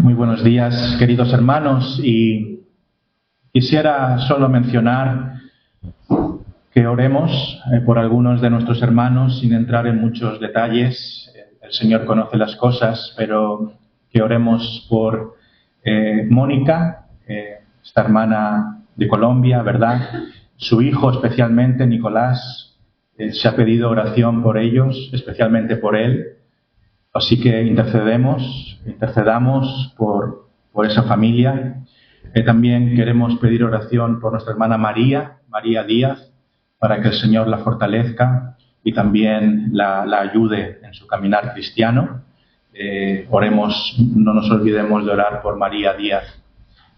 Muy buenos días, queridos hermanos, y quisiera solo mencionar que oremos por algunos de nuestros hermanos sin entrar en muchos detalles. El Señor conoce las cosas, pero que oremos por Mónica, esta hermana de Colombia, ¿verdad? Su hijo especialmente, Nicolás, se ha pedido oración por ellos, especialmente por él. Así que intercedamos por esa familia. También queremos pedir oración por nuestra hermana María Díaz, para que el Señor la fortalezca y también la ayude en su caminar cristiano. Oremos, no nos olvidemos de orar por María Díaz,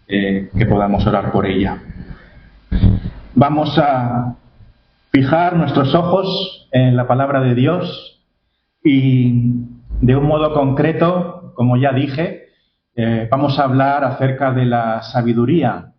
que podamos orar por ella. Vamos a fijar nuestros ojos en la palabra de Dios y de un modo concreto, como ya dije, vamos a hablar acerca de la sabiduría,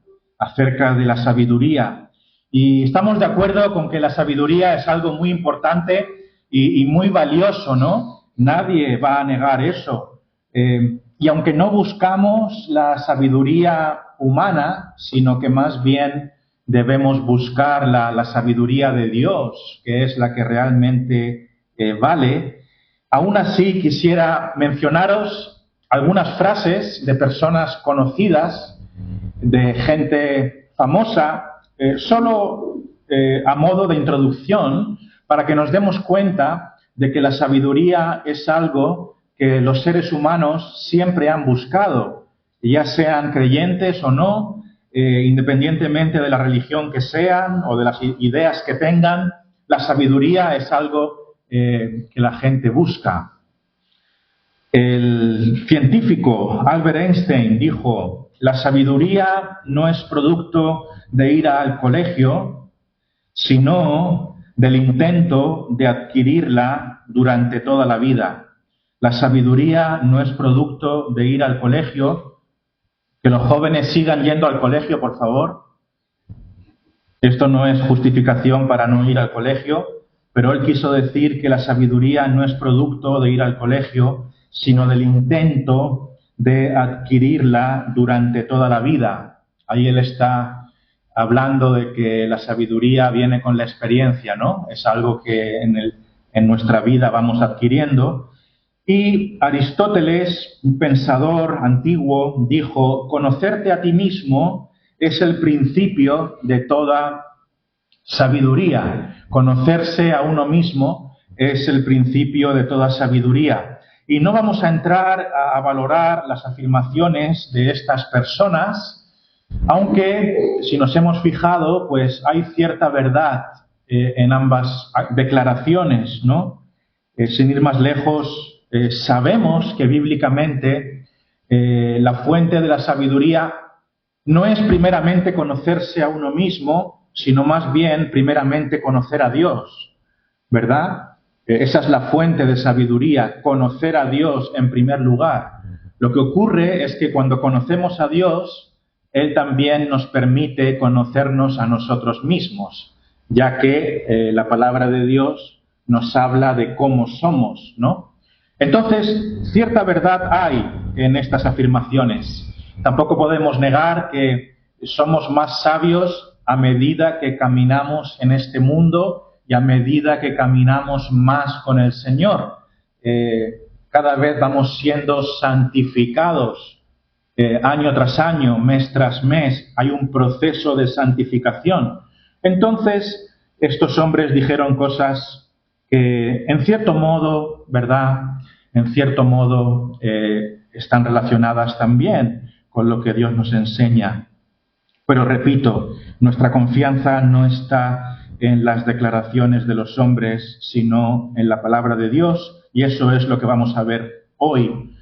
Y estamos de acuerdo con que la sabiduría es algo muy importante y muy valioso, ¿no? Nadie va a negar eso. Y aunque no buscamos la sabiduría humana, sino que más bien debemos buscar la sabiduría de Dios, que es la que realmente vale. Aún así, quisiera mencionaros algunas frases de personas conocidas, de gente famosa, solo a modo de introducción, para que nos demos cuenta de que la sabiduría es algo que los seres humanos siempre han buscado, ya sean creyentes o no, independientemente de la religión que sean o de las ideas que tengan. La sabiduría es algo que la gente busca. El científico Albert Einstein dijo: la sabiduría no es producto de ir al colegio, sino del intento de adquirirla durante toda la vida. La sabiduría no es producto de ir al colegio. Que los jóvenes sigan yendo al colegio, por favor. Esto no es justificación para no ir al colegio, pero él quiso decir que la sabiduría no es producto de ir al colegio, sino del intento de adquirirla durante toda la vida. Ahí él está hablando de que la sabiduría viene con la experiencia, ¿no? Es algo que en nuestra vida vamos adquiriendo. Y Aristóteles, un pensador antiguo, dijo: conocerte a ti mismo es el principio de toda sabiduría. Conocerse a uno mismo es el principio de toda sabiduría. Y no vamos a entrar a valorar las afirmaciones de estas personas, aunque si nos hemos fijado, pues hay cierta verdad en ambas declaraciones, ¿no? Sin ir más lejos, sabemos que bíblicamente la fuente de la sabiduría no es primeramente conocerse a uno mismo, sino más bien primeramente conocer a Dios, ¿verdad? Esa es la fuente de sabiduría, conocer a Dios en primer lugar. Lo que ocurre es que cuando conocemos a Dios, Él también nos permite conocernos a nosotros mismos, ya que la palabra de Dios nos habla de cómo somos, ¿no? Entonces, cierta verdad hay en estas afirmaciones. Tampoco podemos negar que somos más sabios a medida que caminamos en este mundo y a medida que caminamos más con el Señor. Cada vez vamos siendo santificados año tras año, mes tras mes. Hay un proceso de santificación. Entonces, estos hombres dijeron cosas que, en cierto modo, ¿verdad?, en cierto modo están relacionadas también con lo que Dios nos enseña. Pero repito, nuestra confianza no está en las declaraciones de los hombres, sino en la palabra de Dios, y eso es lo que vamos a ver hoy.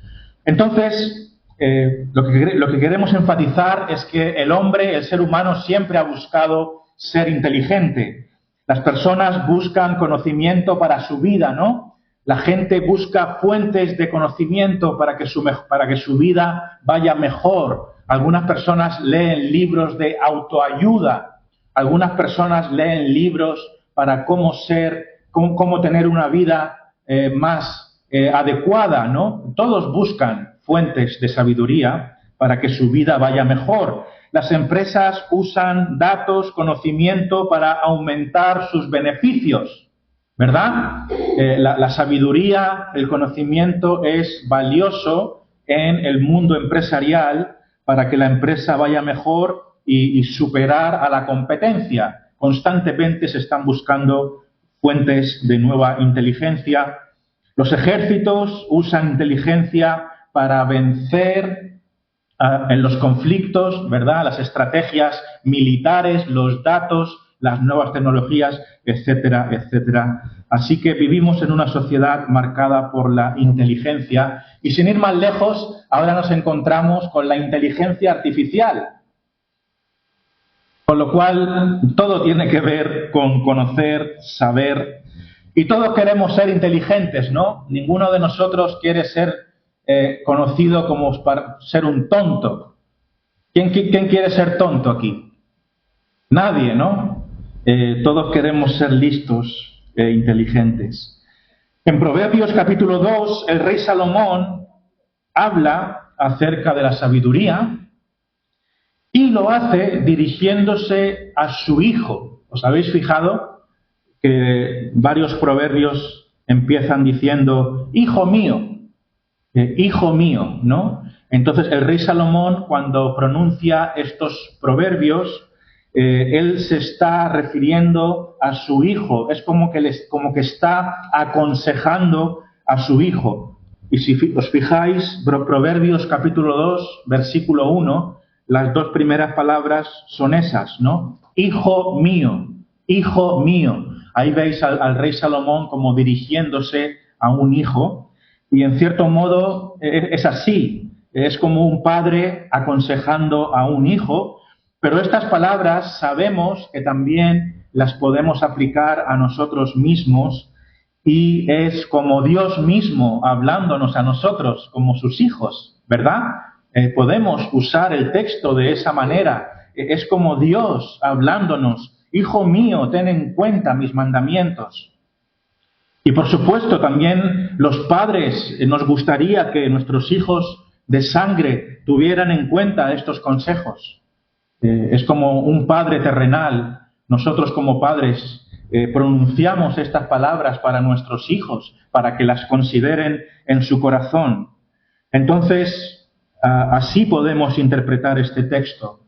Entonces, lo que queremos enfatizar es que el hombre, el ser humano, siempre ha buscado ser inteligente. Las personas buscan conocimiento para su vida, ¿no? La gente busca fuentes de conocimiento para que su vida vaya mejor. Algunas personas leen libros de autoayuda. Algunas personas leen libros para cómo tener una vida más adecuada, ¿no? Todos buscan fuentes de sabiduría para que su vida vaya mejor. Las empresas usan datos, conocimiento para aumentar sus beneficios, ¿verdad? La sabiduría, el conocimiento es valioso en el mundo empresarial para que la empresa vaya mejor y superar a la competencia. Constantemente se están buscando fuentes de nueva inteligencia. Los ejércitos usan inteligencia para vencer en los conflictos, ¿verdad? Las estrategias militares, los datos, las nuevas tecnologías, etcétera, etcétera. Así que vivimos en una sociedad marcada por la inteligencia y sin ir más lejos, ahora nos encontramos con la inteligencia artificial. Con lo cual, todo tiene que ver con conocer, saber, y todos queremos ser inteligentes, ¿no? Ninguno de nosotros quiere ser conocido como para ser un tonto. ¿Quién quiere ser tonto aquí? Nadie, ¿no? Todos queremos ser listos e inteligentes. En Proverbios capítulo 2, el rey Salomón habla acerca de la sabiduría y lo hace dirigiéndose a su hijo. ¿Os habéis fijado que varios proverbios empiezan diciendo, hijo mío, ¿no? Entonces el rey Salomón, cuando pronuncia estos proverbios, él se está refiriendo a su hijo. Es como que está aconsejando a su hijo. Y si os fijáis, Proverbios capítulo 2, versículo 1, las dos primeras palabras son esas, ¿no? Hijo mío, hijo mío. Ahí veis al rey Salomón como dirigiéndose a un hijo. Y en cierto modo es así. Es como un padre aconsejando a un hijo. Pero estas palabras sabemos que también las podemos aplicar a nosotros mismos. Y es como Dios mismo hablándonos a nosotros como sus hijos, ¿verdad? Podemos usar el texto de esa manera. Es como Dios hablándonos. Hijo mío, ten en cuenta mis mandamientos. Y por supuesto también los padres nos gustaría que nuestros hijos de sangre tuvieran en cuenta estos consejos. Es como un padre terrenal. Nosotros como padres pronunciamos estas palabras para nuestros hijos, para que las consideren en su corazón. Entonces, así podemos interpretar este texto,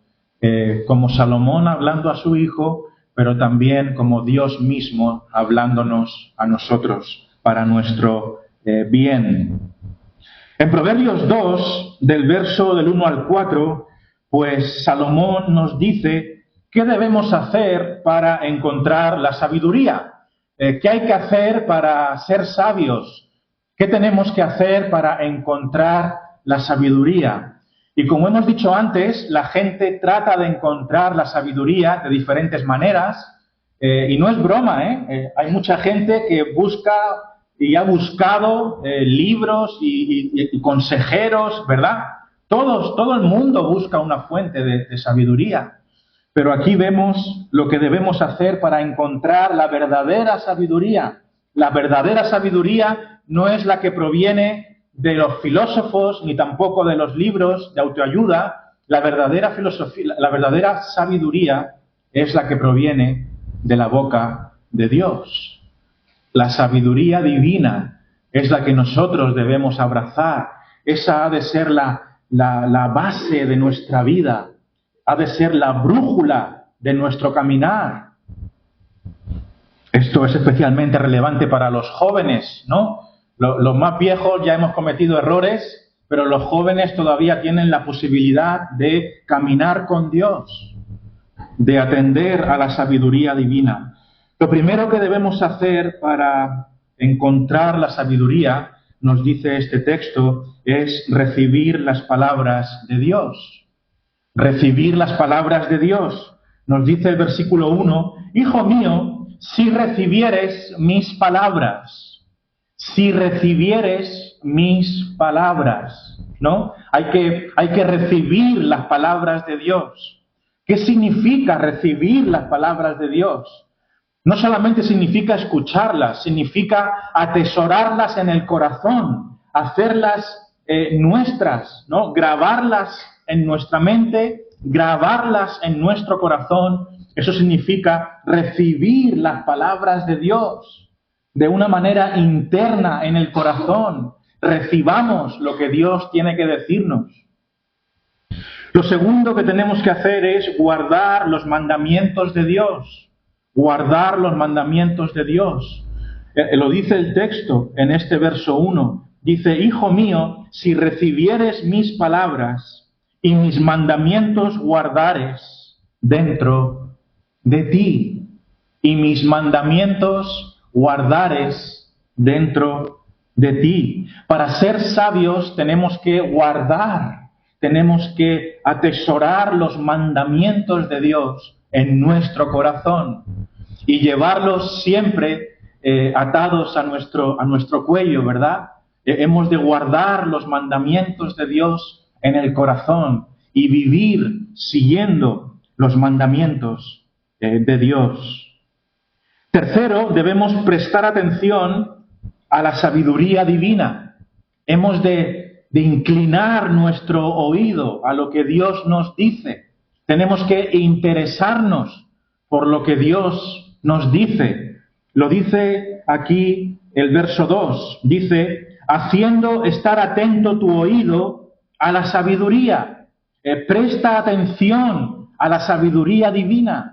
como Salomón hablando a su hijo, pero también como Dios mismo hablándonos a nosotros para nuestro bien. En Proverbios 2, del verso del 1 al 4, pues Salomón nos dice qué debemos hacer para encontrar la sabiduría, qué hay que hacer para ser sabios, qué tenemos que hacer para encontrar la sabiduría. Y como hemos dicho antes, la gente trata de encontrar la sabiduría de diferentes maneras, y no es broma, hay mucha gente que busca y ha buscado libros y consejeros, ¿verdad? Todo el mundo busca una fuente de sabiduría. Pero aquí vemos lo que debemos hacer para encontrar la verdadera sabiduría. La verdadera sabiduría no es la que proviene de los filósofos ni tampoco de los libros de autoayuda. La verdadera sabiduría es la que proviene de la boca de Dios. La sabiduría divina es la que nosotros debemos abrazar. Esa ha de ser la base de nuestra vida. Ha de ser la brújula de nuestro caminar. Esto es especialmente relevante para los jóvenes, ¿no? Los más viejos ya hemos cometido errores, pero los jóvenes todavía tienen la posibilidad de caminar con Dios, de atender a la sabiduría divina. Lo primero que debemos hacer para encontrar la sabiduría, nos dice este texto, es recibir las palabras de Dios. Recibir las palabras de Dios. Nos dice el versículo 1, Hijo mío, si recibieres mis palabras, si recibieres mis palabras, ¿no? Hay que recibir las palabras de Dios. ¿Qué significa recibir las palabras de Dios? no solamente significa escucharlas, significa atesorarlas en el corazón, hacerlas nuestras, ¿no? Grabarlas en nuestra mente, grabarlas en nuestro corazón. Eso significa recibir las palabras de Dios de una manera interna en el corazón. Recibamos lo que Dios tiene que decirnos. Lo segundo que tenemos que hacer es guardar los mandamientos de Dios. Guardar los mandamientos de Dios. Lo dice el texto en este verso 1. Dice, Hijo mío, si recibieres mis palabras y mis mandamientos guardares dentro de ti, y mis mandamientos guardares dentro de ti. Para ser sabios tenemos que guardar, tenemos que atesorar los mandamientos de Dios en nuestro corazón y llevarlos siempre atados a nuestro cuello, ¿verdad? Hemos de guardar los mandamientos de Dios en el corazón y vivir siguiendo los mandamientos de Dios. Tercero, debemos prestar atención a la sabiduría divina. Hemos de inclinar nuestro oído a lo que Dios nos dice. Tenemos que interesarnos por lo que Dios nos dice. Lo dice aquí el verso 2. Dice, haciendo estar atento tu oído a la sabiduría. Presta atención a la sabiduría divina.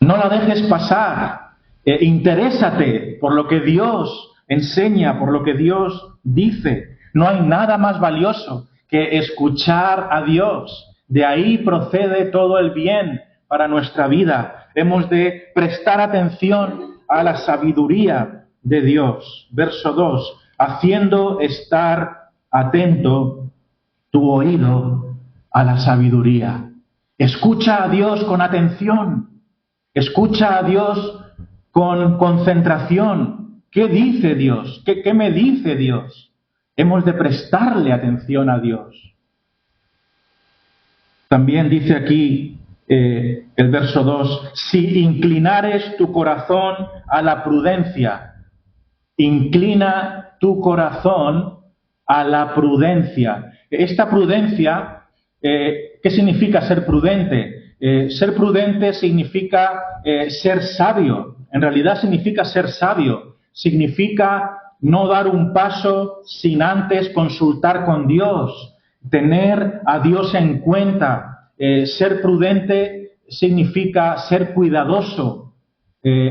No la dejes pasar. Interésate por lo que Dios enseña, por lo que Dios dice. No hay nada más valioso que escuchar a Dios. De ahí procede todo el bien para nuestra vida. Hemos de prestar atención a la sabiduría de Dios. Verso 2. Haciendo estar atento tu oído a la sabiduría. Escucha a Dios con atención. Escucha a Dios con concentración. ¿Qué dice Dios? ¿Qué me dice Dios? Hemos de prestarle atención a Dios. También dice aquí el verso 2, si inclinares tu corazón a la prudencia, inclina tu corazón a la prudencia. Esta prudencia, ¿qué significa ser prudente? Ser prudente significa ser sabio. En realidad significa ser sabio. Significa no dar un paso sin antes consultar con Dios, tener a Dios en cuenta. Ser prudente significa ser cuidadoso,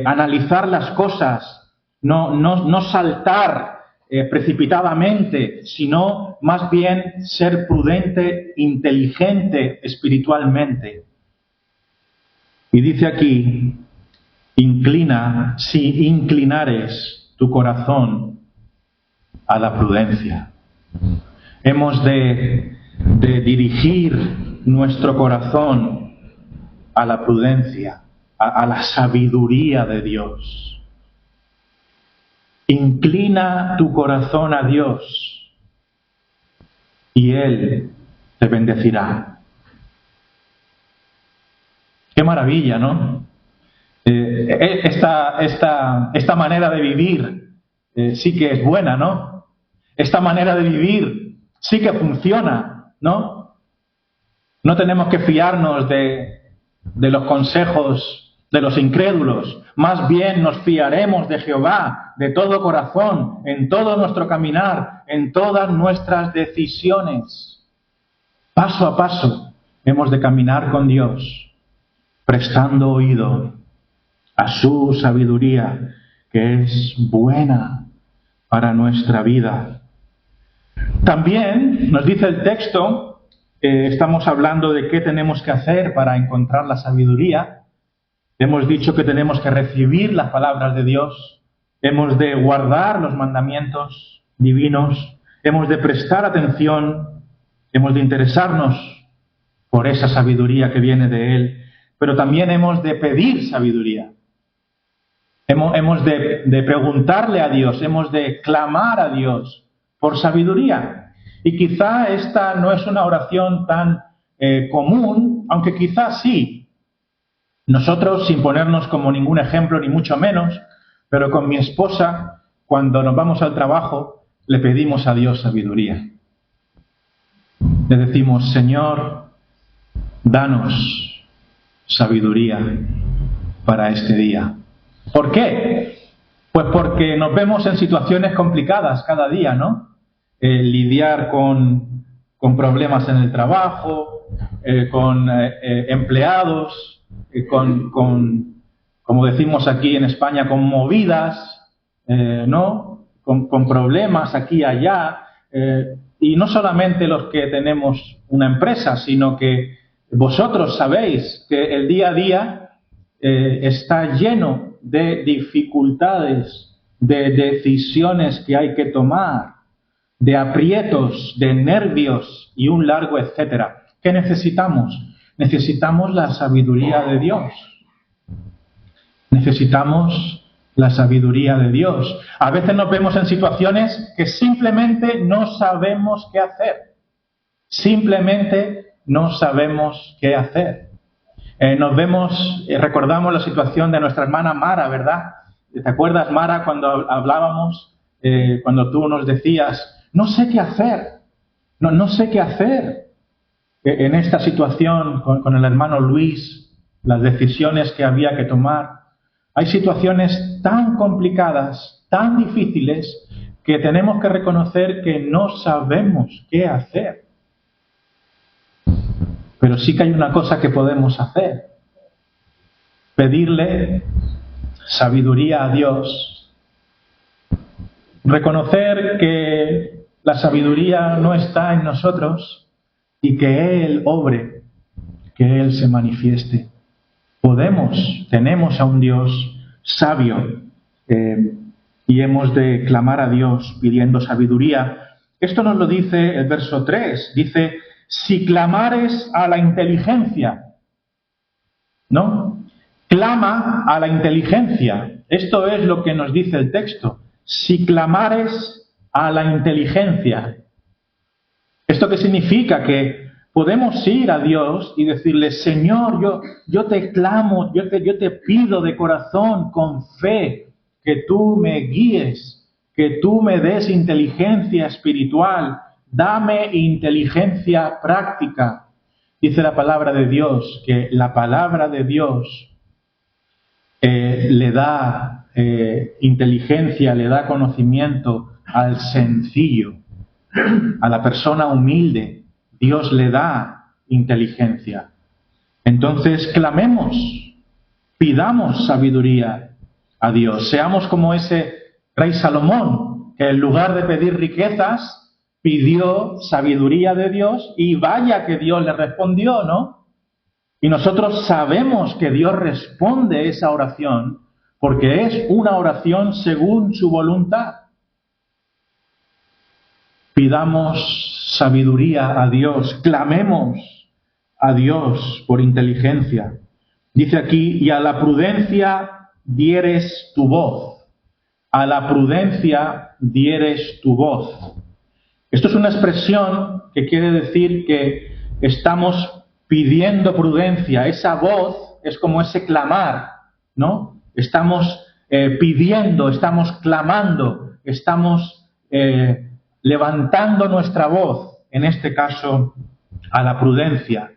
analizar las cosas, no saltar precipitadamente, sino más bien ser prudente, inteligente espiritualmente. Y dice aquí, inclina, si inclinares tu corazón a la prudencia. Hemos de dirigir nuestro corazón a la prudencia, a la sabiduría de Dios. Inclina tu corazón a Dios y Él te bendecirá. Qué maravilla, ¿no? Esta manera de vivir sí que es buena, ¿no? Esta manera de vivir sí que funciona, ¿no? No tenemos que fiarnos de los consejos de los incrédulos. Más bien nos fiaremos de Jehová de todo corazón, en todo nuestro caminar, en todas nuestras decisiones. Paso a paso hemos de caminar con Dios, prestando oído a su sabiduría, que es buena para nuestra vida. También nos dice el texto, estamos hablando de qué tenemos que hacer para encontrar la sabiduría. Hemos dicho que tenemos que recibir las palabras de Dios, hemos de guardar los mandamientos divinos, hemos de prestar atención, hemos de interesarnos por esa sabiduría que viene de Él, pero también hemos de pedir sabiduría. Hemos de preguntarle a Dios, hemos de clamar a Dios por sabiduría. Y quizá esta no es una oración tan común, aunque quizá sí. Nosotros, sin ponernos como ningún ejemplo, ni mucho menos, pero con mi esposa, cuando nos vamos al trabajo, le pedimos a Dios sabiduría. Le decimos, Señor, danos sabiduría para este día. ¿Por qué? Pues porque nos vemos en situaciones complicadas cada día, ¿no? Lidiar con problemas en el trabajo, con empleados, como decimos aquí en España, con movidas, ¿no? Con problemas aquí y allá. Y no solamente los que tenemos una empresa, sino que vosotros sabéis que el día a día está lleno de dificultades, de decisiones que hay que tomar, de aprietos, de nervios y un largo etcétera. ¿Qué necesitamos? Necesitamos la sabiduría de Dios. Necesitamos la sabiduría de Dios. A veces nos vemos en situaciones que simplemente no sabemos qué hacer. Simplemente no sabemos qué hacer. Recordamos la situación de nuestra hermana Mara, ¿verdad? ¿Te acuerdas, Mara, cuando hablábamos, cuando tú nos decías, no sé qué hacer, no sé qué hacer? En esta situación con el hermano Luis, las decisiones que había que tomar. Hay situaciones tan complicadas, tan difíciles, que tenemos que reconocer que no sabemos qué hacer. Pero sí que hay una cosa que podemos hacer. Pedirle sabiduría a Dios. Reconocer que la sabiduría no está en nosotros y que Él obre, que Él se manifieste. Tenemos a un Dios sabio y hemos de clamar a Dios pidiendo sabiduría. Esto nos lo dice el verso 3. Dice, si clamares a la inteligencia, ¿no? Clama a la inteligencia. Esto es lo que nos dice el texto. Si clamares a la inteligencia. ¿Esto qué significa? Que podemos ir a Dios y decirle, Señor, yo te clamo, yo te pido de corazón, con fe, que tú me guíes, que tú me des inteligencia espiritual, dame inteligencia práctica. Dice la palabra de Dios, que la palabra de Dios le da inteligencia, le da conocimiento al sencillo, a la persona humilde. Dios le da inteligencia. Entonces, clamemos, pidamos sabiduría a Dios. Seamos como ese rey Salomón, que en lugar de pedir riquezas, pidió sabiduría de Dios y vaya que Dios le respondió, ¿no? Y nosotros sabemos que Dios responde esa oración porque es una oración según su voluntad. Pidamos sabiduría a Dios, clamemos a Dios por inteligencia. Dice aquí, y a la prudencia dieres tu voz. A la prudencia dieres tu voz. Esto es una expresión que quiere decir que estamos pidiendo prudencia. Esa voz es como ese clamar, ¿no? Estamos pidiendo, estamos clamando, estamos levantando nuestra voz, en este caso, a la prudencia.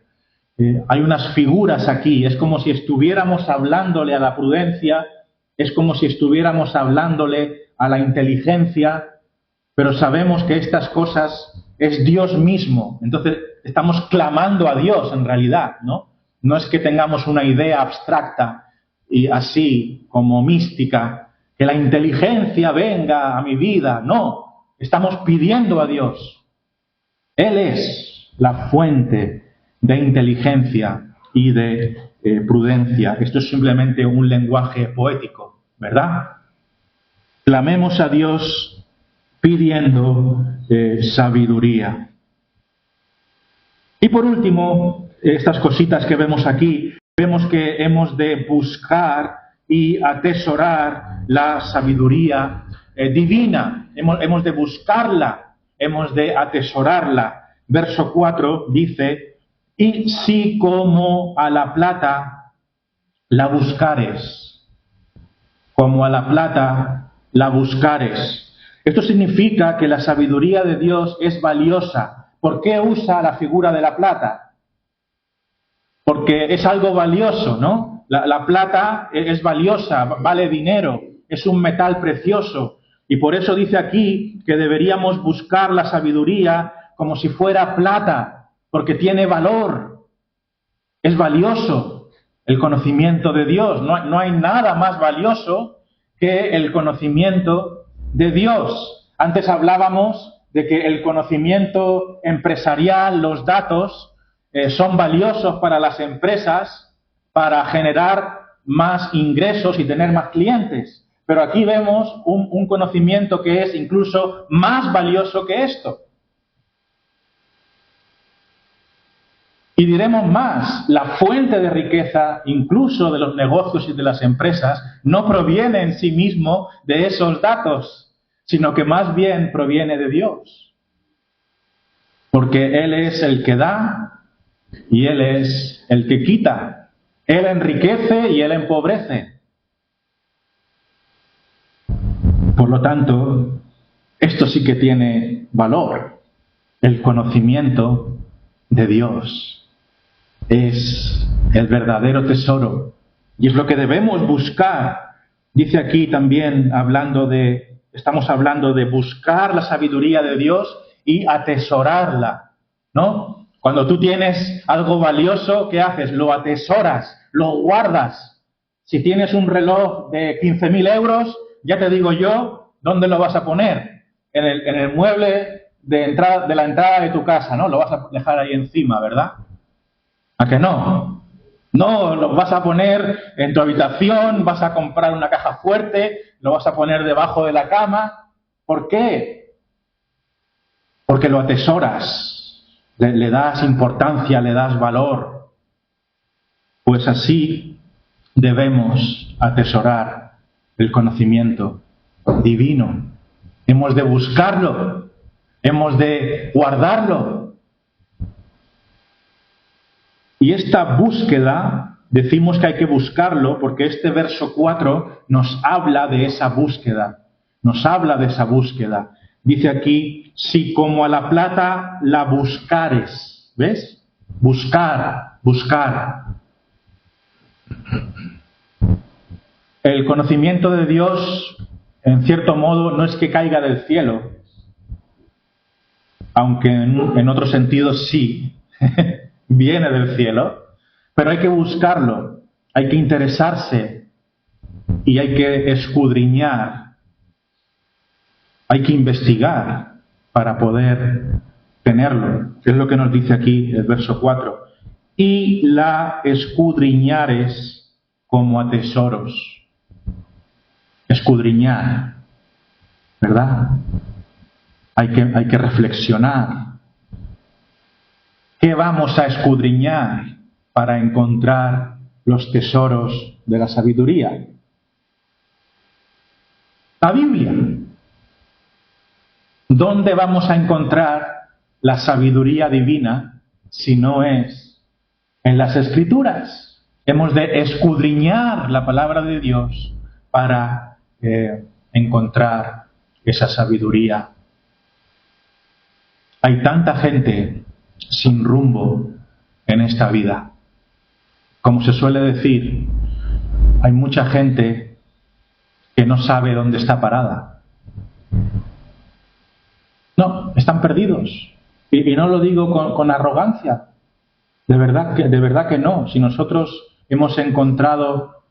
Hay unas figuras aquí, es como si estuviéramos hablándole a la prudencia, es como si estuviéramos hablándole a la inteligencia, pero sabemos que estas cosas es Dios mismo. Entonces estamos clamando a Dios en realidad, ¿no? No es que tengamos una idea abstracta y así como mística, que la inteligencia venga a mi vida, no. Estamos pidiendo a Dios. Él es la fuente de inteligencia y de prudencia. Esto es simplemente un lenguaje poético, ¿verdad? Clamemos a Dios pidiendo sabiduría. Y por último, estas cositas que vemos aquí, vemos que hemos de buscar y atesorar la sabiduría divina. Hemos de buscarla, hemos de atesorarla. Verso 4 dice, y si como a la plata la buscares, como a la plata la buscares. Esto significa que la sabiduría de Dios es valiosa. ¿Por qué usa la figura de la plata? Porque es algo valioso, ¿no? La plata es valiosa, vale dinero, es un metal precioso. Y por eso dice aquí que deberíamos buscar la sabiduría como si fuera plata, porque tiene valor, es valioso el conocimiento de Dios. No hay nada más valioso que el conocimiento de Dios. Antes hablábamos de que el conocimiento empresarial, los datos, son valiosos para las empresas para generar más ingresos y tener más clientes. Pero aquí vemos un conocimiento que es incluso más valioso que esto. Y diremos más, la fuente de riqueza, incluso de los negocios y de las empresas, no proviene en sí mismo de esos datos, sino que más bien proviene de Dios. Porque Él es el que da y Él es el que quita. Él enriquece y Él empobrece. Por lo tanto, esto sí que tiene valor, el conocimiento de Dios. Es el verdadero tesoro y es lo que debemos buscar. Dice aquí también, estamos hablando de buscar la sabiduría de Dios y atesorarla, ¿no? Cuando tú tienes algo valioso, ¿qué haces? Lo atesoras, lo guardas. Si tienes un reloj de 15.000 euros, ya te digo yo, ¿dónde lo vas a poner? En el mueble de la entrada de tu casa, ¿no? Lo vas a dejar ahí encima, ¿verdad? ¿A que no? No, lo vas a poner en tu habitación, vas a comprar una caja fuerte, lo vas a poner debajo de la cama. ¿Por qué? Porque lo atesoras, le das importancia, le das valor. Pues así debemos atesorar el conocimiento divino. Hemos de buscarlo, hemos de guardarlo. Y esta búsqueda, decimos que hay que buscarlo porque este verso 4 nos habla de esa búsqueda. Nos habla de esa búsqueda. Dice aquí, si como a la plata la buscares. ¿Ves? Buscar, buscar. El conocimiento de Dios, en cierto modo, no es que caiga del cielo, aunque en otro sentido sí. Viene del cielo, pero hay que buscarlo, hay que interesarse y hay que escudriñar, hay que investigar para poder tenerlo. Es lo que nos dice aquí el verso 4. Y la escudriñares como a tesoros. Escudriñar, ¿verdad? Hay que reflexionar. ¿Qué vamos a escudriñar para encontrar los tesoros de la sabiduría? La Biblia. ¿Dónde vamos a encontrar la sabiduría divina si no es en las Escrituras? Hemos de escudriñar la palabra de Dios para encontrar esa sabiduría. Hay tanta gente sin rumbo en esta vida. Como se suele decir, hay mucha gente que no sabe dónde está parada. No, están perdidos. Y no lo digo con arrogancia. De verdad que no. Si nosotros hemos encontrado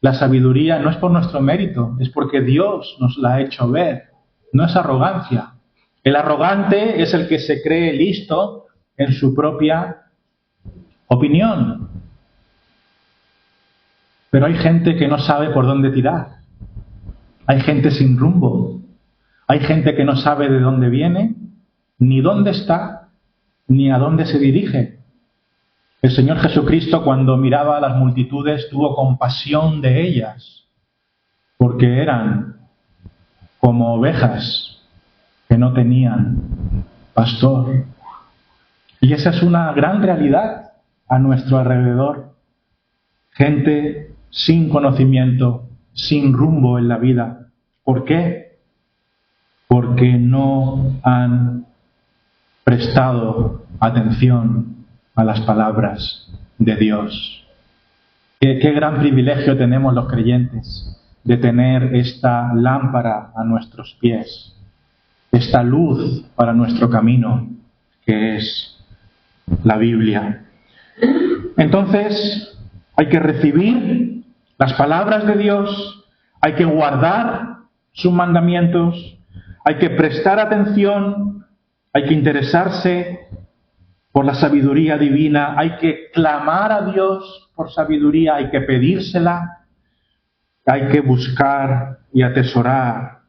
la sabiduría, no es por nuestro mérito, es porque Dios nos la ha hecho ver. No es arrogancia. El arrogante es el que se cree listo en su propia opinión. Pero hay gente que no sabe por dónde tirar. Hay gente sin rumbo. Hay gente que no sabe de dónde viene, ni dónde está, ni a dónde se dirige. El Señor Jesucristo, cuando miraba a las multitudes, tuvo compasión de ellas, porque eran como ovejas que no tenían pastor. Y esa es una gran realidad a nuestro alrededor. Gente sin conocimiento, sin rumbo en la vida. ¿Por qué? Porque no han prestado atención a las palabras de Dios. Qué gran privilegio tenemos los creyentes de tener esta lámpara a nuestros pies, esta luz para nuestro camino, que es la Biblia. Entonces, hay que recibir las palabras de Dios, hay que guardar sus mandamientos, hay que prestar atención, hay que interesarse por la sabiduría divina, hay que clamar a Dios por sabiduría, hay que pedírsela, hay que buscar y atesorar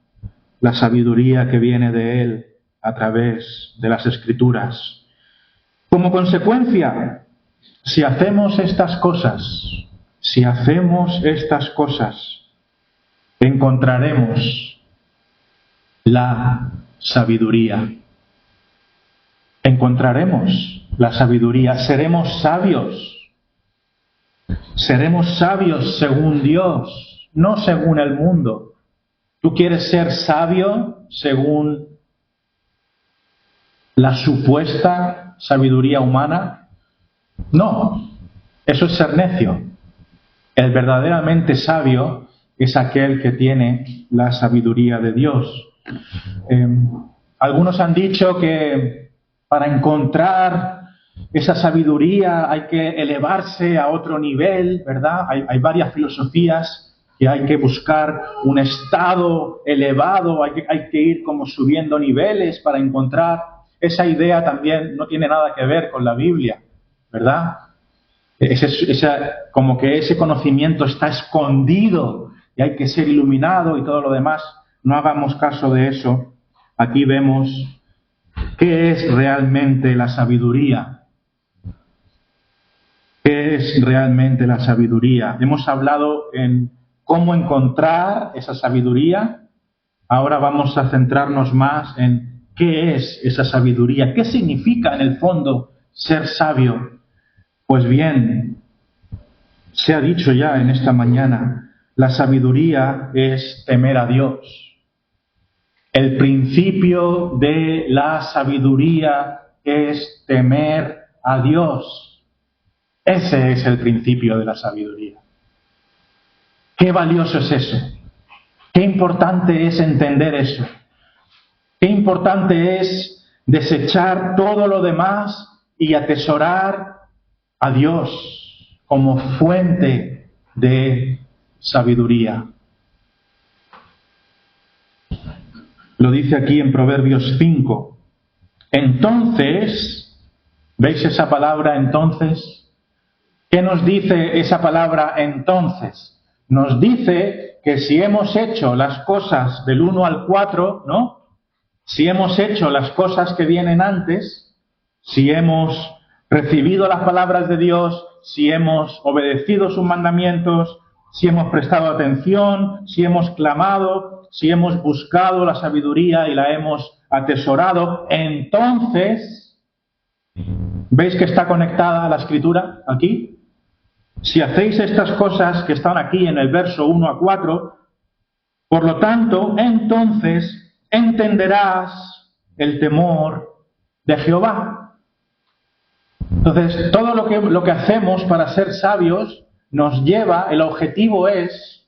la sabiduría que viene de Él a través de las Escrituras. Como consecuencia, si hacemos estas cosas, encontraremos la sabiduría. Encontraremos la sabiduría, seremos sabios según Dios, no según el mundo. ¿Tú quieres ser sabio según la supuesta sabiduría humana? No, eso es ser necio. El verdaderamente sabio es aquel que tiene la sabiduría de Dios. Algunos han dicho que para encontrar esa sabiduría hay que elevarse a otro nivel, ¿verdad? Hay varias filosofías que hay que buscar un estado elevado, hay que ir como subiendo niveles para encontrar. Esa idea también no tiene nada que ver con la Biblia, ¿verdad? Como que ese conocimiento está escondido y hay que ser iluminado y todo lo demás. No hagamos caso de eso. Aquí vemos qué es realmente la sabiduría. ¿Qué es realmente la sabiduría? Hemos hablado en cómo encontrar esa sabiduría. Ahora vamos a centrarnos más en qué es esa sabiduría. ¿Qué significa en el fondo ser sabio? Pues bien, se ha dicho ya en esta mañana, la sabiduría es temer a Dios. El principio de la sabiduría es temer a Dios. Ese es el principio de la sabiduría. Qué valioso es eso. Qué importante es entender eso. Qué importante es desechar todo lo demás y atesorar a Dios como fuente de sabiduría. Lo dice aquí en Proverbios 5. Entonces, ¿veis esa palabra entonces? ¿Qué nos dice esa palabra entonces? Nos dice que si hemos hecho las cosas del 1 al 4, ¿no? Si hemos hecho las cosas que vienen antes, si hemos recibido las palabras de Dios, si hemos obedecido sus mandamientos, si hemos prestado atención, si hemos clamado, si hemos buscado la sabiduría y la hemos atesorado, entonces, ¿veis que está conectada a la Escritura aquí? Si hacéis estas cosas que están aquí en el verso 1 a 4, por lo tanto, entonces entenderás el temor de Jehová. Entonces, todo lo que hacemos para ser sabios nos lleva, el objetivo es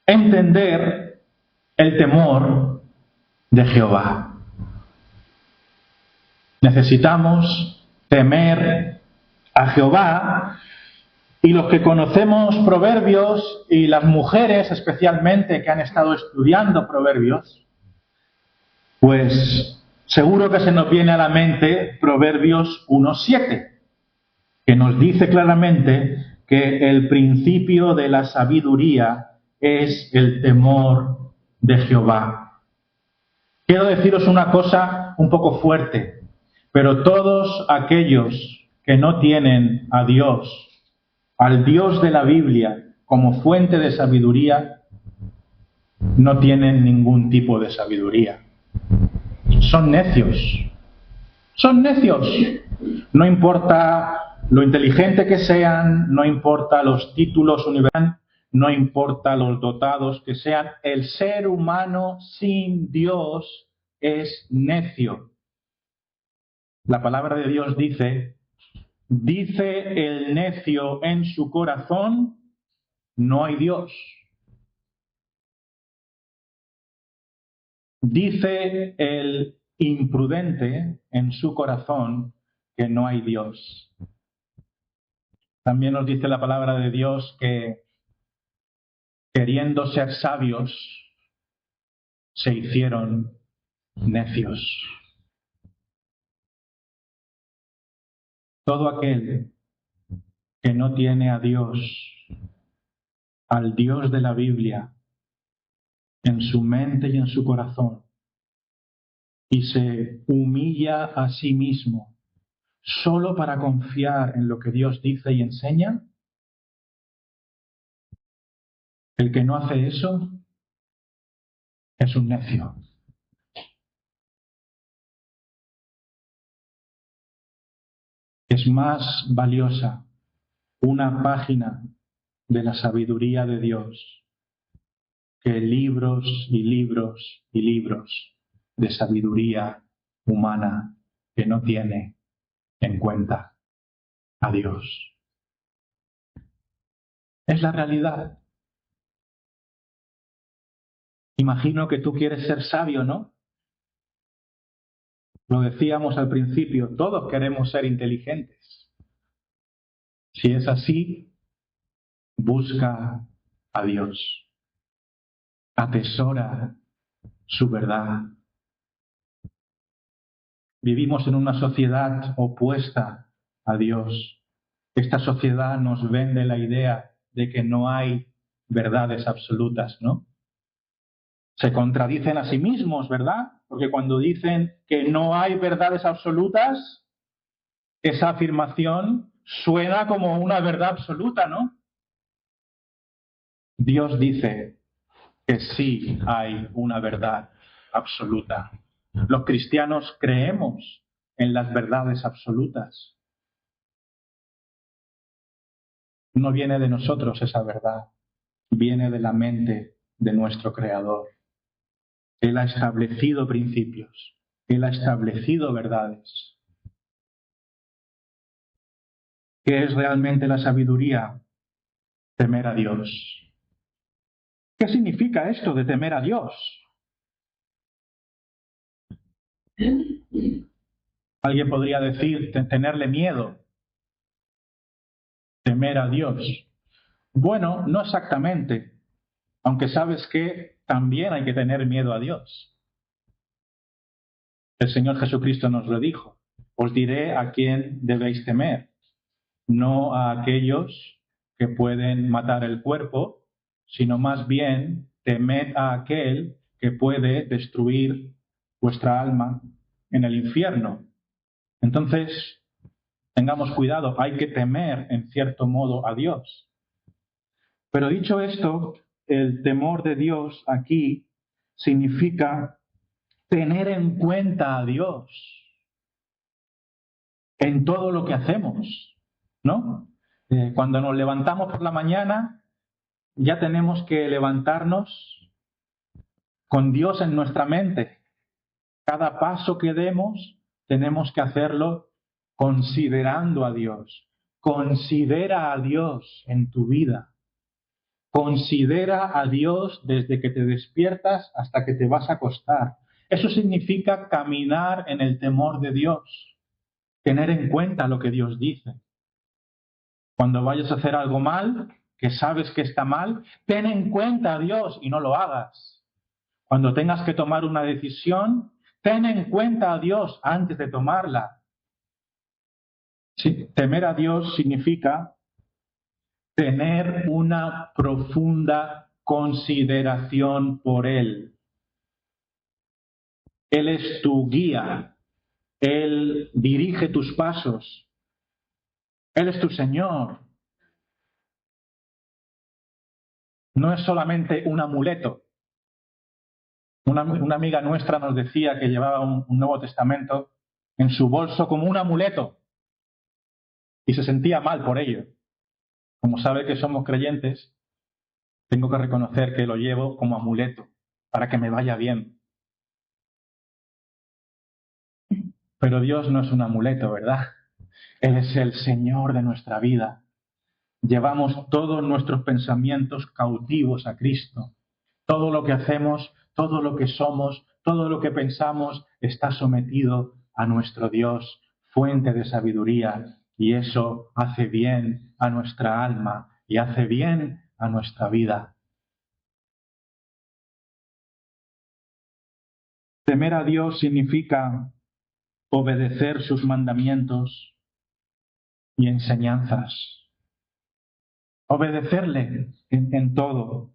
entender el temor de Jehová. Necesitamos temer a Jehová, y los que conocemos Proverbios, y las mujeres especialmente que han estado estudiando Proverbios, pues seguro que se nos viene a la mente Proverbios 1:7, que nos dice claramente que el principio de la sabiduría es el temor de Jehová. Quiero deciros una cosa un poco fuerte, pero todos aquellos que no tienen a Dios, al Dios de la Biblia, como fuente de sabiduría, no tienen ningún tipo de sabiduría. Son necios. Son necios. No importa lo inteligente que sean, no importa los títulos universitarios, no importa los dotados que sean, el ser humano sin Dios es necio. La palabra de Dios dice el necio en su corazón, no hay Dios. Dice el imprudente en su corazón que no hay Dios. También nos dice la palabra de Dios que queriendo ser sabios, se hicieron necios. Todo aquel que no tiene a Dios, al Dios de la Biblia, en su mente y en su corazón, y se humilla a sí mismo solo para confiar en lo que Dios dice y enseña, el que no hace eso es un necio. Es más valiosa una página de la sabiduría de Dios que libros y libros y libros de sabiduría humana que no tiene en cuenta a Dios. Es la realidad. Imagino que tú quieres ser sabio, ¿no? Lo decíamos al principio, todos queremos ser inteligentes. Si es así, busca a Dios. Atesora su verdad. Vivimos en una sociedad opuesta a Dios. Esta sociedad nos vende la idea de que no hay verdades absolutas, ¿no? Se contradicen a sí mismos, ¿verdad? Porque cuando dicen que no hay verdades absolutas, esa afirmación suena como una verdad absoluta, ¿no? Dios dice que sí hay una verdad absoluta. Los cristianos creemos en las verdades absolutas. No viene de nosotros esa verdad, viene de la mente de nuestro Creador. Él ha establecido principios, Él ha establecido verdades. ¿Qué es realmente la sabiduría? Temer a Dios. ¿Qué significa esto de temer a Dios? Alguien podría decir tenerle miedo, temer a Dios. Bueno, no exactamente, aunque sabes que también hay que tener miedo a Dios. El Señor Jesucristo nos lo dijo. Os diré a quién debéis temer, no a aquellos que pueden matar el cuerpo, sino más bien temed a aquel que puede destruir vuestra alma en el infierno. Entonces, tengamos cuidado, hay que temer en cierto modo a Dios. Pero dicho esto, el temor de Dios aquí significa tener en cuenta a Dios en todo lo que hacemos, ¿no? Cuando nos levantamos por la mañana, ya tenemos que levantarnos con Dios en nuestra mente. Cada paso que demos, tenemos que hacerlo considerando a Dios. Considera a Dios en tu vida. Considera a Dios desde que te despiertas hasta que te vas a acostar. Eso significa caminar en el temor de Dios. Tener en cuenta lo que Dios dice. Cuando vayas a hacer algo mal, que sabes que está mal, ten en cuenta a Dios y no lo hagas. Cuando tengas que tomar una decisión, ten en cuenta a Dios antes de tomarla. Sí, temer a Dios significa tener una profunda consideración por Él. Él es tu guía. Él dirige tus pasos. Él es tu Señor. No es solamente un amuleto. Una amiga nuestra nos decía que llevaba un Nuevo Testamento en su bolso como un amuleto y se sentía mal por ello. Como sabe que somos creyentes, Tengo que reconocer que lo llevo como amuleto para que me vaya bien. Pero Dios no es un amuleto, ¿verdad? Él es el Señor de nuestra vida. Llevamos todos nuestros pensamientos cautivos a Cristo. Todo lo que hacemos, todo lo que somos, todo lo que pensamos está sometido a nuestro Dios, fuente de sabiduría, y eso hace bien a nuestra alma y hace bien a nuestra vida. Temer a Dios significa obedecer sus mandamientos y enseñanzas. Obedecerle en todo.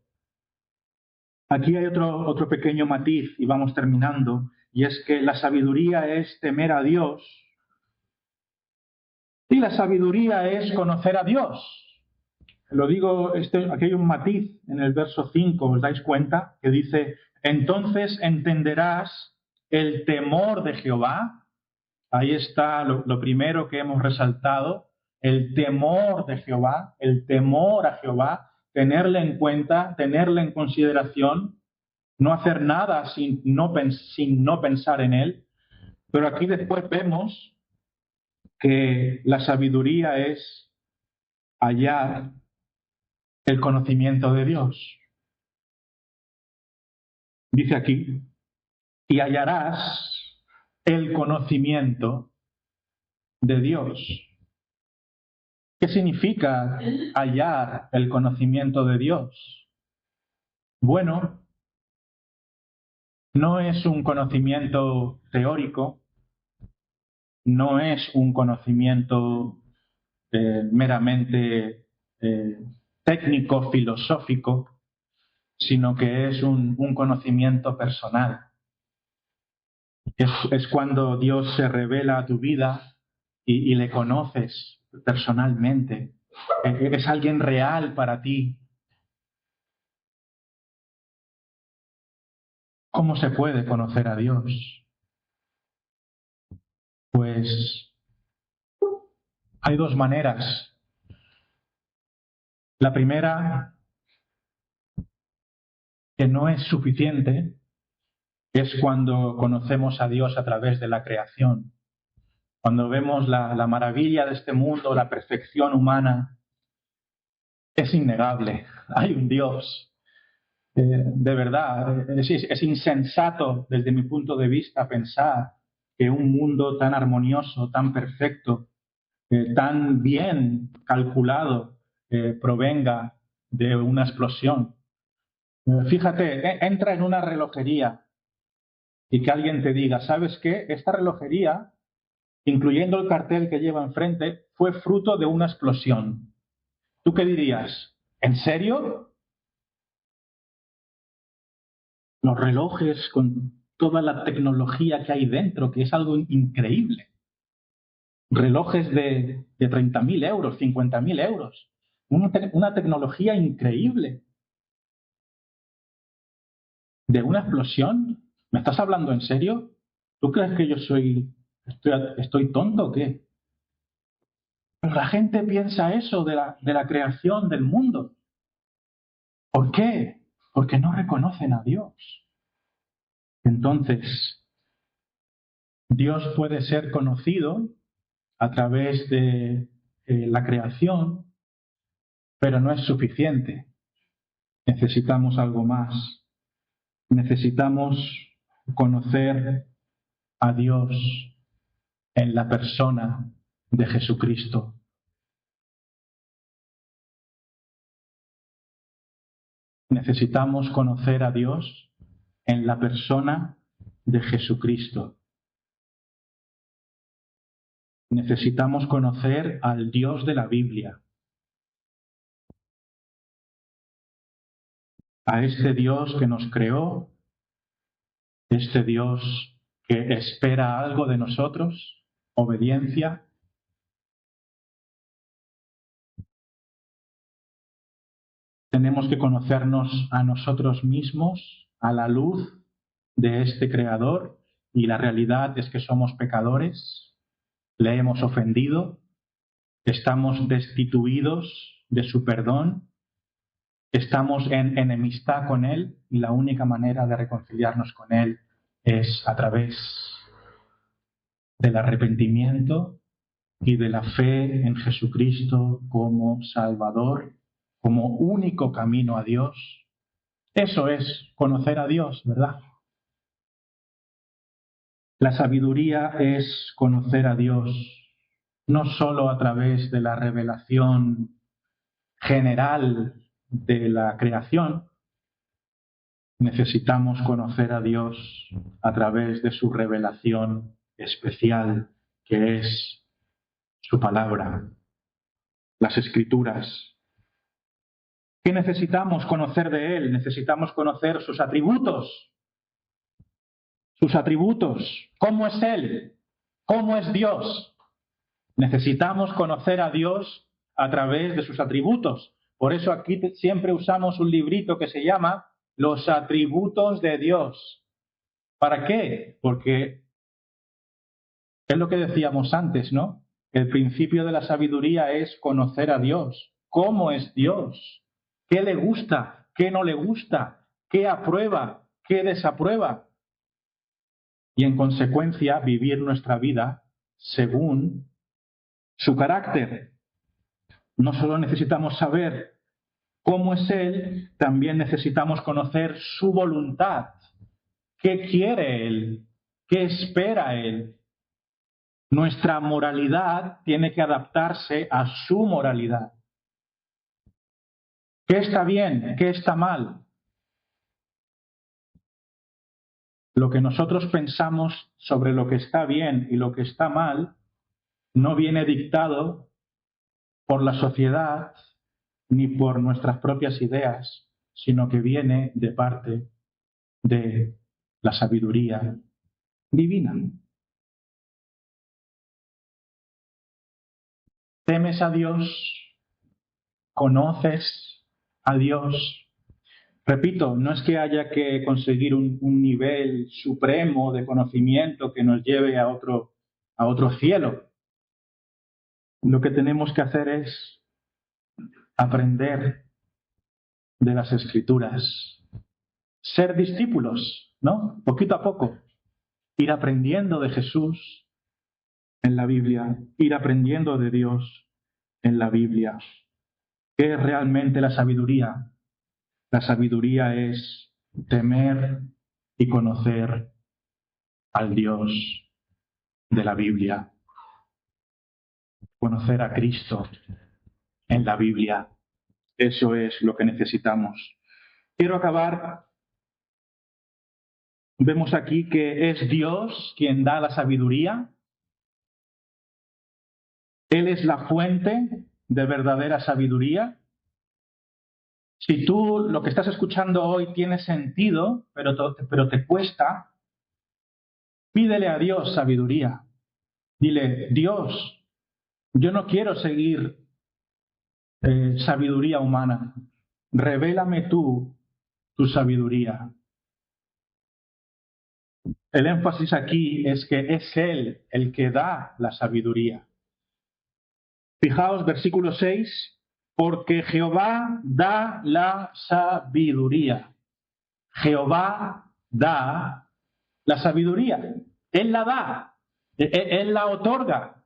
Aquí hay otro pequeño matiz y vamos terminando, y es que la sabiduría es temer a Dios y la sabiduría es conocer a Dios. Lo digo, aquí hay un matiz en el verso 5, ¿os dais cuenta? Que dice, entonces entenderás el temor de Jehová. Ahí está lo primero que hemos resaltado, el temor de Jehová, el temor a Jehová, tenerle en cuenta, tenerle en consideración, no hacer nada sin no pensar en él. Pero aquí después vemos que la sabiduría es hallar el conocimiento de Dios. Dice aquí, y hallarás el conocimiento de Dios. ¿Qué significa hallar el conocimiento de Dios? Bueno, no es un conocimiento teórico, no es un conocimiento meramente técnico, filosófico, sino que es un conocimiento personal. Es cuando Dios se revela a tu vida y le conoces personalmente. Es alguien real para ti. ¿Cómo se puede conocer a Dios? Pues hay dos maneras. La primera, que no es suficiente, es cuando conocemos a Dios a través de la creación. Cuando vemos la maravilla de este mundo, la perfección humana, es innegable. Hay un Dios. De verdad, es insensato desde mi punto de vista pensar que un mundo tan armonioso, tan perfecto, tan bien calculado, provenga de una explosión. Fíjate, entra en una relojería y que alguien te diga, ¿sabes qué? Esta relojería, incluyendo el cartel que lleva enfrente, fue fruto de una explosión. ¿Tú qué dirías? ¿En serio? Los relojes con toda la tecnología que hay dentro, que es algo increíble. Relojes de 30.000 euros, 50.000 euros. Una tecnología increíble. ¿De una explosión? ¿Me estás hablando en serio? ¿Tú crees que yo estoy tonto o qué? Pero la gente piensa eso de la creación del mundo. ¿Por qué? Porque no reconocen a Dios. Entonces, Dios puede ser conocido a través de la creación, pero no es suficiente. Necesitamos algo más. Necesitamos conocer a Dios en la persona de Jesucristo. Necesitamos conocer a Dios en la persona de Jesucristo. Necesitamos conocer al Dios de la Biblia, a este Dios que nos creó, este Dios que espera algo de nosotros, obediencia. Tenemos que conocernos a nosotros mismos a la luz de este Creador, y la realidad es que somos pecadores, le hemos ofendido, estamos destituidos de su perdón, estamos en enemistad con Él y la única manera de reconciliarnos con Él es a través del arrepentimiento y de la fe en Jesucristo como Salvador, como único camino a Dios. Eso es conocer a Dios, ¿verdad? La sabiduría es conocer a Dios no solo a través de la revelación general de la creación. Necesitamos conocer a Dios a través de su revelación especial, que es su palabra, las Escrituras. ¿Qué necesitamos conocer de Él? Necesitamos conocer sus atributos. Sus atributos. ¿Cómo es Él? ¿Cómo es Dios? Necesitamos conocer a Dios a través de sus atributos. Por eso aquí siempre usamos un librito que se llama Los atributos de Dios. ¿Para qué? Porque es lo que decíamos antes, ¿no? El principio de la sabiduría es conocer a Dios. ¿Cómo es Dios? ¿Qué le gusta? ¿Qué no le gusta? ¿Qué aprueba? ¿Qué desaprueba? Y en consecuencia vivir nuestra vida según su carácter. No solo necesitamos saber cómo es Él, también necesitamos conocer su voluntad. ¿Qué quiere Él? ¿Qué espera Él? Nuestra moralidad tiene que adaptarse a su moralidad. ¿Qué está bien? ¿Qué está mal? Lo que nosotros pensamos sobre lo que está bien y lo que está mal no viene dictado por la sociedad ni por nuestras propias ideas, sino que viene de parte de la sabiduría divina. ¿Temes a Dios? ¿Conoces a Dios? Repito, no es que haya que conseguir un nivel supremo de conocimiento que nos lleve a otro cielo. Lo que tenemos que hacer es aprender de las Escrituras, ser discípulos, ¿no? Poquito a poco, ir aprendiendo de Jesús en la Biblia, ir aprendiendo de Dios en la Biblia. ¿Qué es realmente la sabiduría? La sabiduría es temer y conocer al Dios de la Biblia, conocer a Cristo en la Biblia. Eso es lo que necesitamos. Quiero acabar. Vemos aquí que es Dios quien da la sabiduría. Él es la fuente de verdadera sabiduría. Si tú lo que estás escuchando hoy tiene sentido, pero te cuesta, pídele a Dios sabiduría. Dile, Dios, yo no quiero seguir sabiduría humana. Revélame tú tu sabiduría. El énfasis aquí es que es Él el que da la sabiduría. Fijaos, versículo 6, porque Jehová da la sabiduría. Jehová da la sabiduría. Él la da. Él la otorga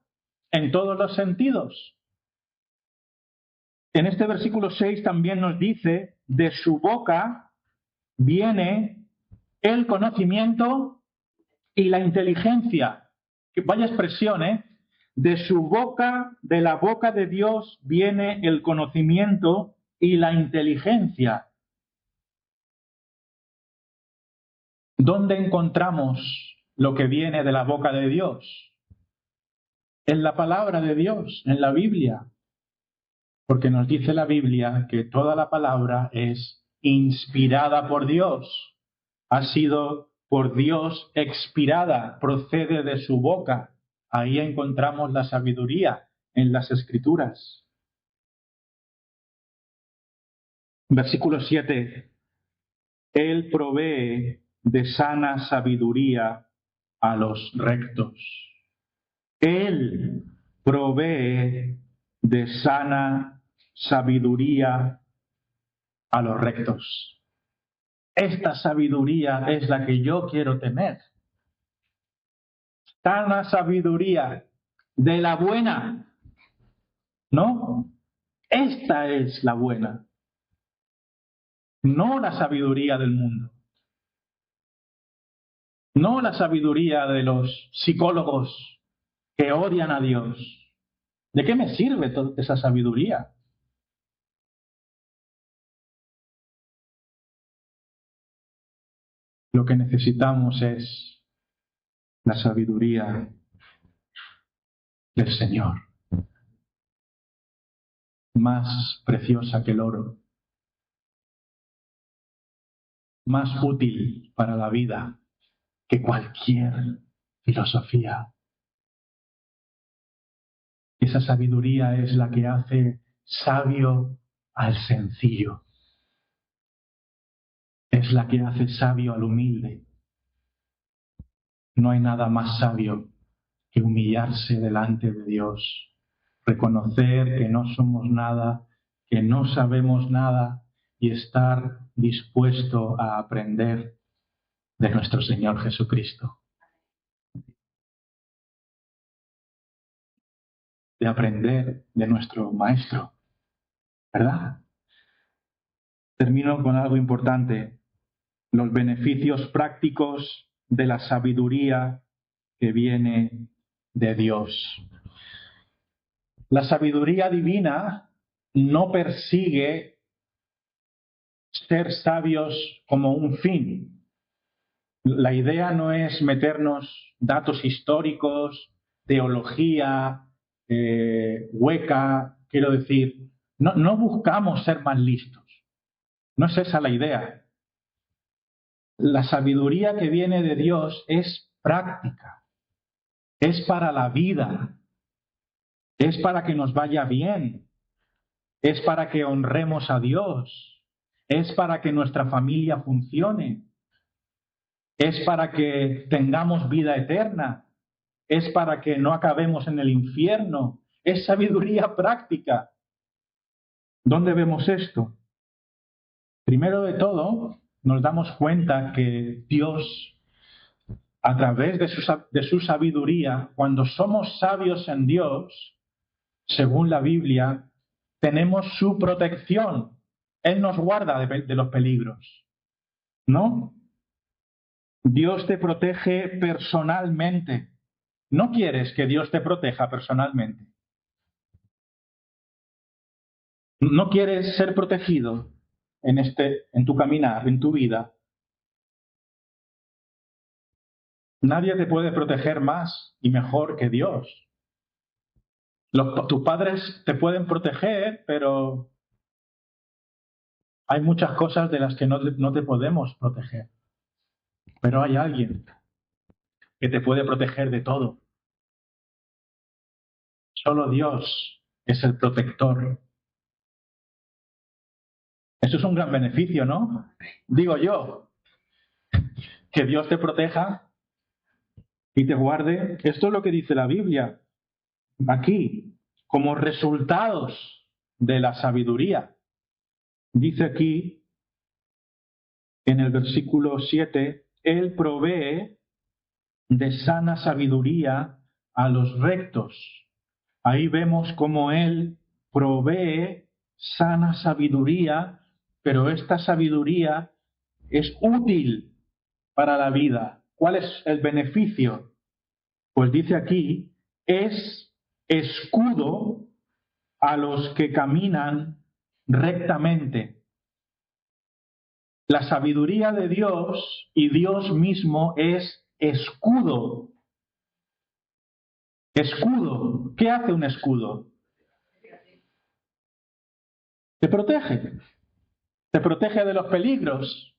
en todos los sentidos. En este versículo 6 también nos dice, de su boca viene el conocimiento y la inteligencia. Vaya expresión, ¿eh? De su boca, de la boca de Dios, viene el conocimiento y la inteligencia. ¿Dónde encontramos lo que viene de la boca de Dios? En la palabra de Dios, en la Biblia. Porque nos dice la Biblia que toda la palabra es inspirada por Dios. Ha sido por Dios expirada, procede de su boca. Ahí encontramos la sabiduría en las Escrituras. Versículo 7. Él provee de sana sabiduría a los rectos. Él provee de sana sabiduría a los rectos. Esta sabiduría es la que yo quiero tener. Sana sabiduría de la buena, ¿no? Esta es la buena, no la sabiduría del mundo, no la sabiduría de los psicólogos que odian a Dios. ¿De qué me sirve toda esa sabiduría? Lo que necesitamos es la sabiduría del Señor, más preciosa que el oro, más útil para la vida que cualquier filosofía. Esa sabiduría es la que hace sabio al sencillo, es la que hace sabio al humilde. No hay nada más sabio que humillarse delante de Dios, reconocer que no somos nada, que no sabemos nada y estar dispuesto a aprender de nuestro Señor Jesucristo. De aprender de nuestro Maestro, ¿verdad? Termino con algo importante, los beneficios prácticos de la sabiduría que viene de Dios. La sabiduría divina no persigue ser sabios como un fin. La idea no es meternos datos históricos, teología hueca, quiero decir, no buscamos ser más listos. No es esa la idea. La sabiduría que viene de Dios es práctica, es para la vida, es para que nos vaya bien, es para que honremos a Dios, es para que nuestra familia funcione, es para que tengamos vida eterna, es para que no acabemos en el infierno, es sabiduría práctica. ¿Dónde vemos esto? Primero de todo, nos damos cuenta que Dios, a través de su sabiduría, cuando somos sabios en Dios, según la Biblia, tenemos su protección. Él nos guarda de los peligros, ¿no? Dios te protege personalmente. ¿No quieres que Dios te proteja personalmente? ¿No quieres ser protegido en tu caminar, en tu vida? Nadie te puede proteger más y mejor que Dios. Tus padres te pueden proteger, pero hay muchas cosas de las que no te podemos proteger. Pero hay alguien que te puede proteger de todo. Solo Dios es el protector. Eso es un gran beneficio, ¿no? Digo yo, que Dios te proteja y te guarde. Esto es lo que dice la Biblia aquí, como resultados de la sabiduría. Dice aquí, en el versículo 7, Él provee de sana sabiduría a los rectos. Ahí vemos cómo Él provee sana sabiduría, pero esta sabiduría es útil para la vida. ¿Cuál es el beneficio? Pues dice aquí, es escudo a los que caminan rectamente. La sabiduría de Dios y Dios mismo es escudo. Escudo. ¿Qué hace un escudo? Te protege. Te protege de los peligros.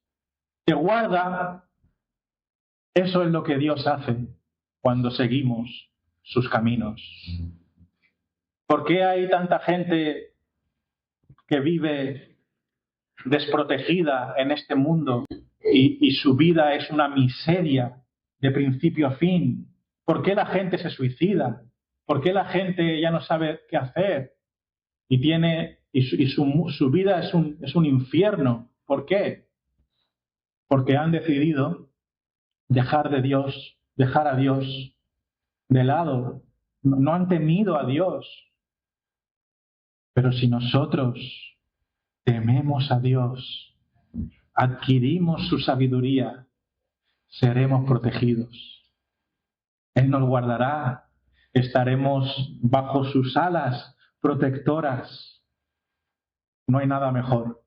Te guarda. Eso es lo que Dios hace cuando seguimos sus caminos. ¿Por qué hay tanta gente que vive desprotegida en este mundo y su vida es una miseria de principio a fin? ¿Por qué la gente se suicida? ¿Por qué la gente ya no sabe qué hacer y y su vida es un infierno. ¿Por qué? Porque han decidido dejar a Dios de lado. No han temido a Dios. Pero si nosotros tememos a Dios, adquirimos su sabiduría, seremos protegidos. Él nos guardará, estaremos bajo sus alas protectoras. No hay nada mejor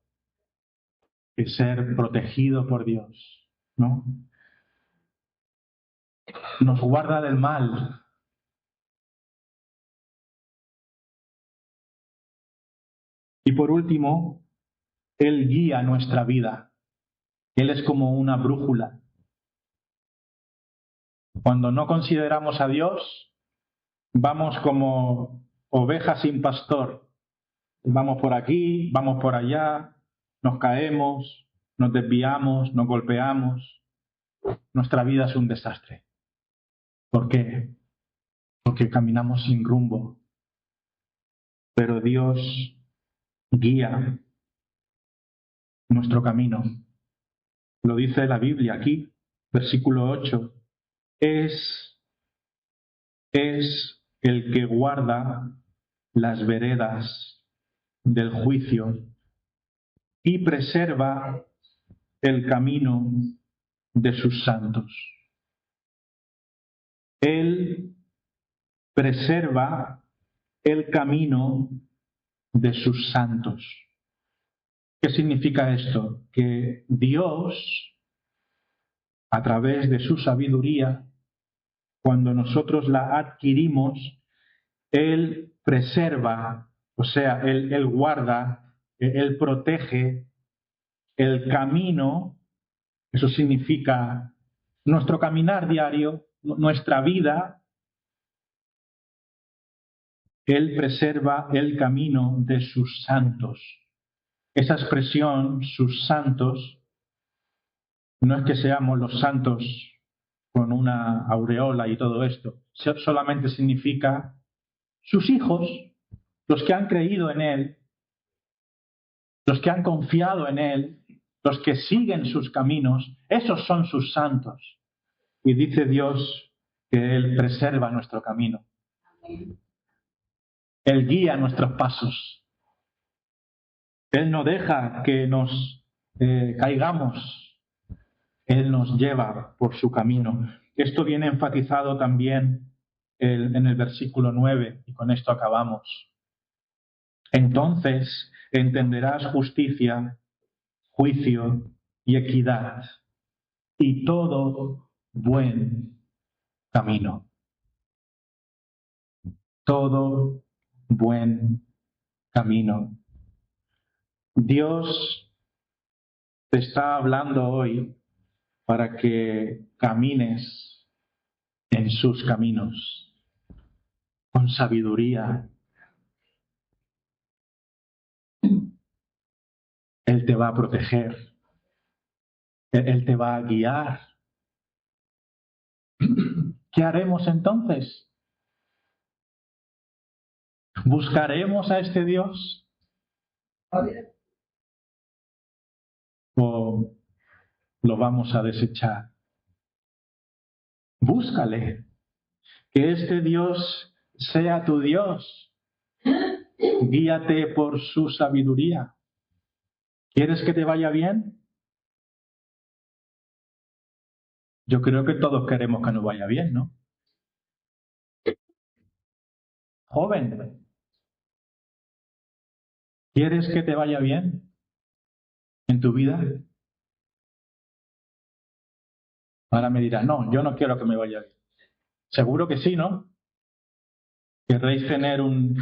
que ser protegido por Dios, ¿no? Nos guarda del mal. Y por último, Él guía nuestra vida. Él es como una brújula. Cuando no consideramos a Dios, vamos como ovejas sin pastor. Vamos por aquí, vamos por allá, nos caemos, nos desviamos, nos golpeamos. Nuestra vida es un desastre. ¿Por qué? Porque caminamos sin rumbo. Pero Dios guía nuestro camino. Lo dice la Biblia aquí, versículo 8. Es el que guarda las veredas del juicio y preserva el camino de sus santos. Él preserva el camino de sus santos. ¿Qué significa esto? Que Dios, a través de su sabiduría, cuando nosotros la adquirimos, Él preserva, o sea, Él guarda, Él protege el camino. Eso significa nuestro caminar diario, nuestra vida. Él preserva el camino de sus santos. Esa expresión, sus santos, no es que seamos los santos con una aureola y todo esto. Solamente significa sus hijos, los que han creído en Él, los que han confiado en Él, los que siguen sus caminos, esos son sus santos. Y dice Dios que Él preserva nuestro camino. Él guía nuestros pasos. Él no deja que nos caigamos. Él nos lleva por su camino. Esto viene enfatizado también en el versículo 9, y con esto acabamos. Entonces entenderás justicia, juicio y equidad, y todo buen camino. Todo buen camino. Dios te está hablando hoy para que camines en sus caminos, con sabiduría. Él te va a proteger. Él te va a guiar. ¿Qué haremos entonces? ¿Buscaremos a este Dios? ¿O lo vamos a desechar? Búscale. Que este Dios sea tu Dios. Guíate por su sabiduría. ¿Quieres que te vaya bien? Yo creo que todos queremos que nos vaya bien, ¿no? Joven, ¿quieres que te vaya bien en tu vida? Ahora me dirás, no, yo no quiero que me vaya bien. Seguro que sí, ¿no? ¿Querréis tener un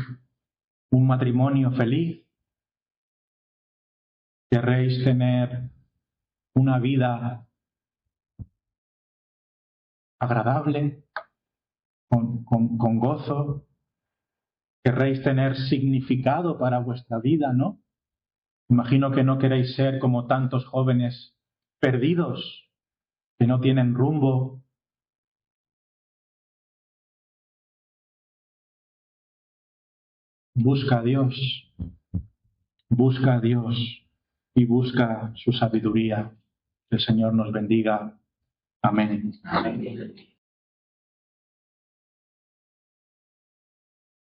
matrimonio feliz? ¿Querréis tener una vida agradable, con gozo? ¿Querréis tener significado para vuestra vida, no? Imagino que no queréis ser como tantos jóvenes perdidos, que no tienen rumbo. Busca a Dios. Busca a Dios y busca su sabiduría. Que el Señor nos bendiga. Amén. Amén.